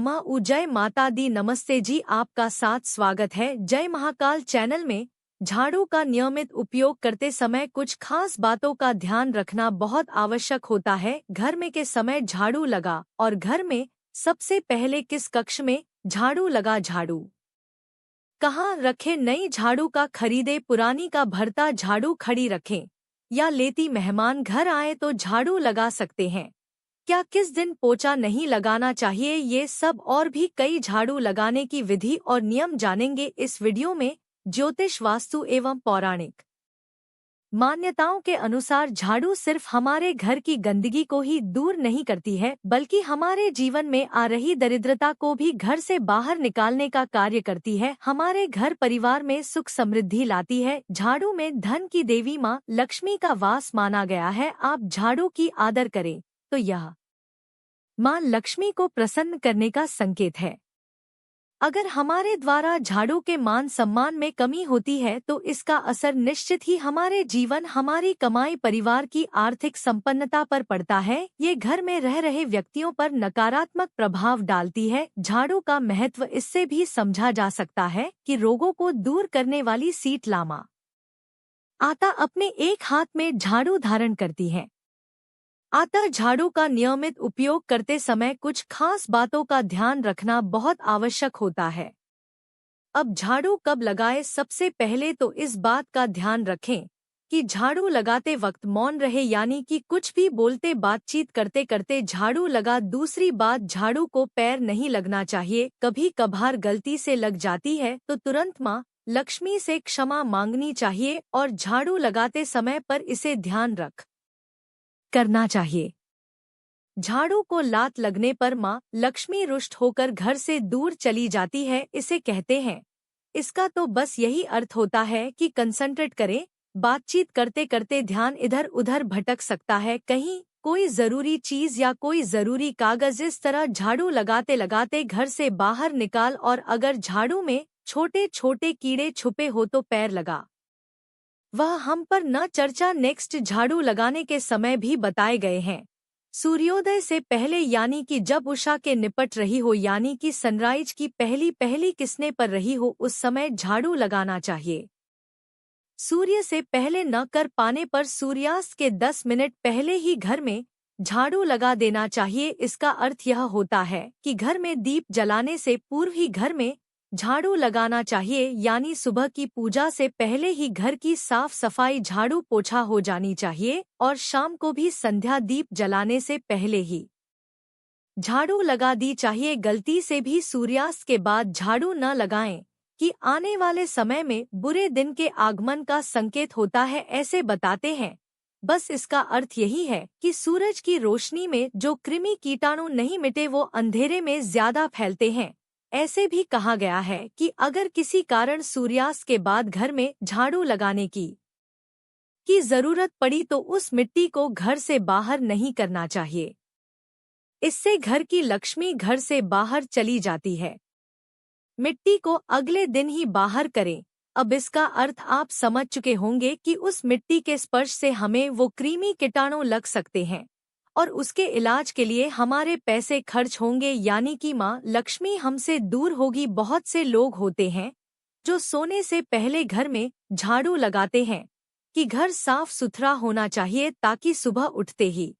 नमः जय माता दी। नमस्ते जी, आपका साथ स्वागत है जय महाकाल चैनल में। झाड़ू का नियमित उपयोग करते समय कुछ खास बातों का ध्यान रखना बहुत आवश्यक होता है। घर में के समय झाड़ू लगा और घर में सबसे पहले किस कक्ष में झाड़ू लगा, झाड़ू कहाँ रखें, नई झाड़ू का खरीदे पुरानी का भरता झाड़ू खड़ी रखें या लेती मेहमान घर आए तो झाड़ू लगा सकते हैं। क्या किस दिन पोछा नहीं लगाना चाहिए, ये सब और भी कई झाड़ू लगाने की विधि और नियम जानेंगे इस वीडियो में। ज्योतिष, वास्तु एवं पौराणिक मान्यताओं के अनुसार झाड़ू सिर्फ हमारे घर की गंदगी को ही दूर नहीं करती है, बल्कि हमारे जीवन में आ रही दरिद्रता को भी घर से बाहर निकालने का कार्य करती है। हमारे घर परिवार में सुख समृद्धि लाती है। झाड़ू में धन की देवी माँ लक्ष्मी का वास माना गया है। आप झाड़ू की आदर करें तो यह माँ लक्ष्मी को प्रसन्न करने का संकेत है। अगर हमारे द्वारा झाड़ू के मान सम्मान में कमी होती है तो इसका असर निश्चित ही हमारे जीवन, हमारी कमाई, परिवार की आर्थिक संपन्नता पर पड़ता है। ये घर में रह रहे व्यक्तियों पर नकारात्मक प्रभाव डालती है। झाड़ू का महत्व इससे भी समझा जा सकता है कि रोगों को दूर करने वाली सीट लामा आता अपने एक हाथ में झाड़ू धारण करती है। अतः झाड़ू का नियमित उपयोग करते समय कुछ खास बातों का ध्यान रखना बहुत आवश्यक होता है। अब झाड़ू कब लगाएं? सबसे पहले तो इस बात का ध्यान रखें कि झाड़ू लगाते वक्त मौन रहे, यानी कि कुछ भी बोलते बातचीत करते करते झाड़ू लगा। दूसरी बात, झाड़ू को पैर नहीं लगना चाहिए। कभी कभार गलती से लग जाती है तो तुरंत माँ लक्ष्मी से क्षमा मांगनी चाहिए और झाड़ू लगाते समय पर इसे ध्यान रख करना चाहिए। झाड़ू को लात लगने पर माँ लक्ष्मी रुष्ट होकर घर से दूर चली जाती है, इसे कहते हैं। इसका तो बस यही अर्थ होता है कि कंसंट्रेट करें। बातचीत करते करते ध्यान इधर उधर भटक सकता है, कहीं कोई जरूरी चीज या कोई जरूरी कागज। इस तरह झाड़ू लगाते लगाते घर से बाहर निकाल, और अगर झाड़ू में छोटे छोटे कीड़े छुपे हो तो पैर लगा। वह हम पर न चर्चा। नेक्स्ट, झाड़ू लगाने के समय भी बताए गए हैं। सूर्योदय से पहले, यानी कि जब उषा के निपट रही हो, यानी कि सनराइज की पहली पहली किस्नें पर रही हो, उस समय झाड़ू लगाना चाहिए। सूर्य से पहले न कर पाने पर सूर्यास्त के 10 मिनट पहले ही घर में झाड़ू लगा देना चाहिए। इसका अर्थ यह होता है कि घर में दीप जलाने से पूर्व ही घर में झाड़ू लगाना चाहिए, यानी सुबह की पूजा से पहले ही घर की साफ सफाई, झाड़ू पोछा हो जानी चाहिए, और शाम को भी संध्या दीप जलाने से पहले ही झाड़ू लगा दी चाहिए। गलती से भी सूर्यास्त के बाद झाड़ू न लगाएं कि आने वाले समय में बुरे दिन के आगमन का संकेत होता है, ऐसे बताते हैं। बस इसका अर्थ यही है कि सूरज की रोशनी में जो कृमि कीटाणु नहीं मिटे वो अंधेरे में ज्यादा फैलते हैं। ऐसे भी कहा गया है कि अगर किसी कारण सूर्यास्त के बाद घर में झाड़ू लगाने की जरूरत पड़ी तो उस मिट्टी को घर से बाहर नहीं करना चाहिए। इससे घर की लक्ष्मी घर से बाहर चली जाती है। मिट्टी को अगले दिन ही बाहर करें। अब इसका अर्थ आप समझ चुके होंगे कि उस मिट्टी के स्पर्श से हमें वो कृमि कीटाणु लग सकते हैं और उसके इलाज के लिए हमारे पैसे खर्च होंगे, यानी कि माँ लक्ष्मी हमसे दूर होगी। बहुत से लोग होते हैं जो सोने से पहले घर में झाड़ू लगाते हैं कि घर साफ सुथरा होना चाहिए ताकि सुबह उठते ही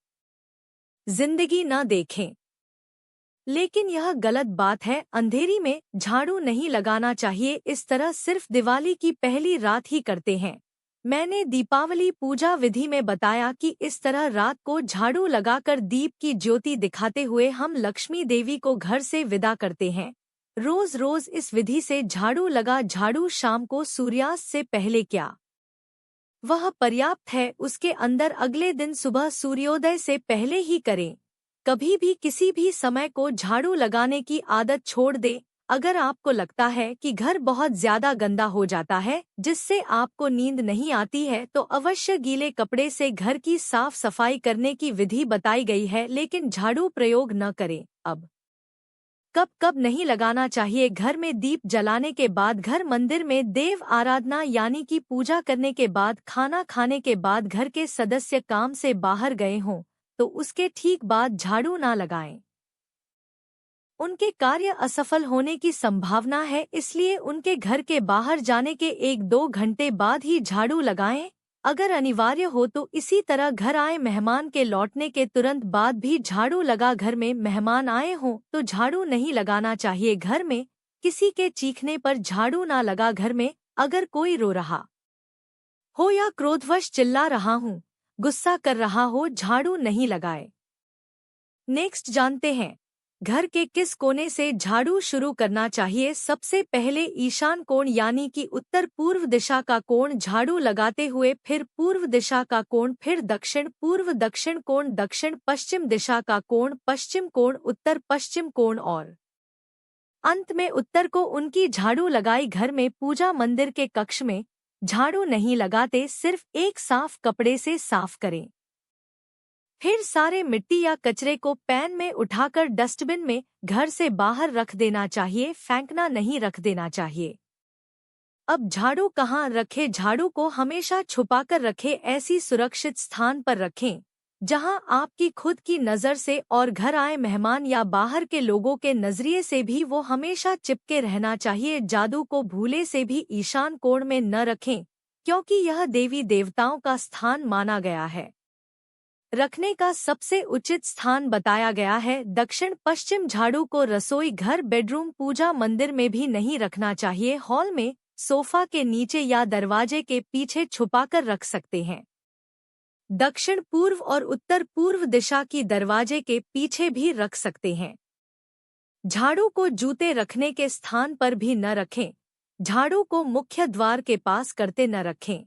जिंदगी न देखें, लेकिन यह गलत बात है। अंधेरी में झाड़ू नहीं लगाना चाहिए। इस तरह सिर्फ दिवाली की पहली रात ही करते हैं। मैंने दीपावली पूजा विधि में बताया कि इस तरह रात को झाड़ू लगाकर दीप की ज्योति दिखाते हुए हम लक्ष्मी देवी को घर से विदा करते हैं। रोज रोज इस विधि से झाड़ू लगा। झाड़ू शाम को सूर्यास्त से पहले क्या वह पर्याप्त है, उसके अंदर अगले दिन सुबह सूर्योदय से पहले ही करें। कभी भी किसी भी समय को झाड़ू लगाने की आदत छोड़ दें। अगर आपको लगता है कि घर बहुत ज्यादा गंदा हो जाता है जिससे आपको नींद नहीं आती है तो अवश्य गीले कपड़े से घर की साफ सफाई करने की विधि बताई गई है, लेकिन झाड़ू प्रयोग न करें। अब कब कब नहीं लगाना चाहिए? घर में दीप जलाने के बाद, घर मंदिर में देव आराधना यानी कि पूजा करने के बाद, खाना खाने के बाद, घर के सदस्य काम से बाहर गए हों तो उसके ठीक बाद झाड़ू ना लगाएं। उनके कार्य असफल होने की संभावना है, इसलिए उनके घर के बाहर जाने के 1-2 घंटे बाद ही झाड़ू लगाएं। अगर अनिवार्य हो तो इसी तरह घर आए मेहमान के लौटने के तुरंत बाद भी झाड़ू लगा। घर में मेहमान आए हों तो झाड़ू नहीं लगाना चाहिए। घर में किसी के चीखने पर झाड़ू ना लगा। घर में अगर कोई रो रहा हो या क्रोधवश चिल्ला रहा हूँ, गुस्सा कर रहा हो, झाड़ू नहीं लगाए। नेक्स्ट जानते हैं घर के किस कोने से झाड़ू शुरू करना चाहिए। सबसे पहले ईशान कोण यानी कि उत्तर पूर्व दिशा का कोण झाड़ू लगाते हुए, फिर पूर्व दिशा का कोण, फिर दक्षिण पूर्व दक्षिण कोण, दक्षिण पश्चिम दिशा का कोण, पश्चिम कोण, उत्तर पश्चिम कोण और अंत में उत्तर को उनकी झाड़ू लगाई। घर में पूजा मंदिर के कक्ष में झाड़ू नहीं लगाते, सिर्फ एक साफ कपड़े से साफ करें। फिर सारे मिट्टी या कचरे को पैन में उठाकर डस्टबिन में घर से बाहर रख देना चाहिए, फेंकना नहीं, रख देना चाहिए। अब झाड़ू कहाँ रखें? झाड़ू को हमेशा छुपाकर रखें, ऐसी सुरक्षित स्थान पर रखें जहां आपकी खुद की नज़र से और घर आए मेहमान या बाहर के लोगों के नजरिए से भी वो हमेशा चिपके रहना चाहिए। जादू को भूले से भी ईशान कोण में न रखें, क्योंकि यह देवी देवताओं का स्थान माना गया है। रखने का सबसे उचित स्थान बताया गया है दक्षिण पश्चिम। झाड़ू को रसोई घर, बेडरूम, पूजा मंदिर में भी नहीं रखना चाहिए। हॉल में सोफा के नीचे या दरवाजे के पीछे छुपाकर रख सकते हैं। दक्षिण पूर्व और उत्तर पूर्व दिशा की दरवाजे के पीछे भी रख सकते हैं। झाड़ू को जूते रखने के स्थान पर भी न रखें। झाड़ू को मुख्य द्वार के पास करते न रखें।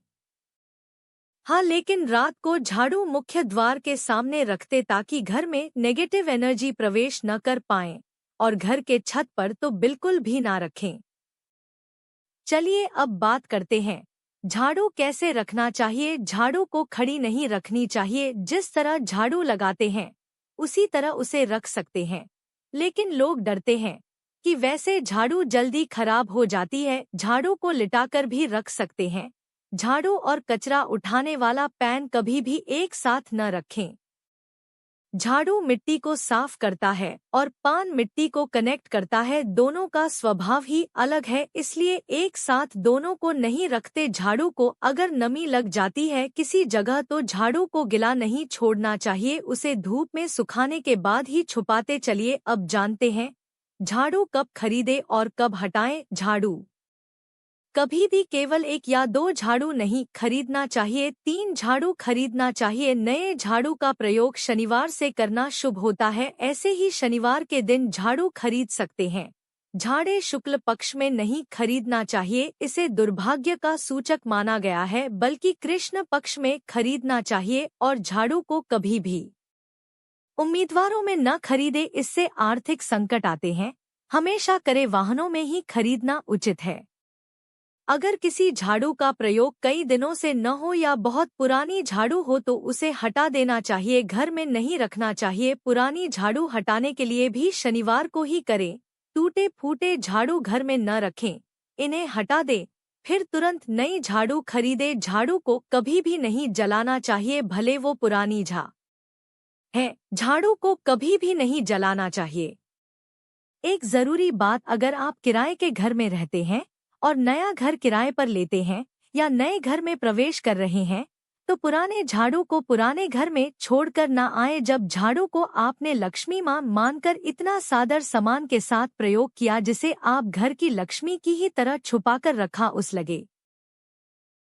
हाँ, लेकिन रात को झाड़ू मुख्य द्वार के सामने रखते ताकि घर में नेगेटिव एनर्जी प्रवेश न कर पाए, और घर के छत पर तो बिल्कुल भी ना रखें। चलिए अब बात करते हैं झाड़ू कैसे रखना चाहिए। झाड़ू को खड़ी नहीं रखनी चाहिए। जिस तरह झाड़ू लगाते हैं उसी तरह उसे रख सकते हैं, लेकिन लोग डरते हैं कि वैसे झाड़ू जल्दी खराब हो जाती है। झाड़ू को लिटाकर भी रख सकते हैं। झाड़ू और कचरा उठाने वाला पैन कभी भी एक साथ न रखें। झाड़ू मिट्टी को साफ करता है और पान मिट्टी को कनेक्ट करता है। दोनों का स्वभाव ही अलग है, इसलिए एक साथ दोनों को नहीं रखते। झाड़ू को अगर नमी लग जाती है किसी जगह तो झाड़ू को गिला नहीं छोड़ना चाहिए, उसे धूप में सुखाने के बाद ही छुपाते चलिए। अब जानते हैं झाड़ू कब खरीदे और कब हटाएं। झाड़ू कभी भी केवल 1 या 2 झाड़ू नहीं खरीदना चाहिए, 3 झाड़ू खरीदना चाहिए। नए झाड़ू का प्रयोग शनिवार से करना शुभ होता है, ऐसे ही शनिवार के दिन झाड़ू खरीद सकते हैं। झाड़े शुक्ल पक्ष में नहीं खरीदना चाहिए, इसे दुर्भाग्य का सूचक माना गया है, बल्कि कृष्ण पक्ष में खरीदना चाहिए। और झाड़ू को कभी भी उम्मीदवारों में न खरीदे, इससे आर्थिक संकट आते हैं। हमेशा करे वाहनों में ही खरीदना उचित है। अगर किसी झाड़ू का प्रयोग कई दिनों से न हो या बहुत पुरानी झाड़ू हो तो उसे हटा देना चाहिए, घर में नहीं रखना चाहिए। पुरानी झाड़ू हटाने के लिए भी शनिवार को ही करें। टूटे फूटे झाड़ू घर में न रखें, इन्हें हटा दें, फिर तुरंत नई झाड़ू खरीदे। झाड़ू को कभी भी नहीं जलाना चाहिए, भले वो पुरानी है। झाड़ू को कभी भी नहीं जलाना चाहिए। एक जरूरी बात, अगर आप किराए के घर में रहते हैं और नया घर किराए पर लेते हैं या नए घर में प्रवेश कर रहे हैं तो पुराने झाड़ू को पुराने घर में छोड़कर न आए। जब झाड़ू को आपने लक्ष्मी मां मानकर इतना सादर सामान के साथ प्रयोग किया जिसे आप घर की लक्ष्मी की ही तरह छुपाकर रखा, उस लगे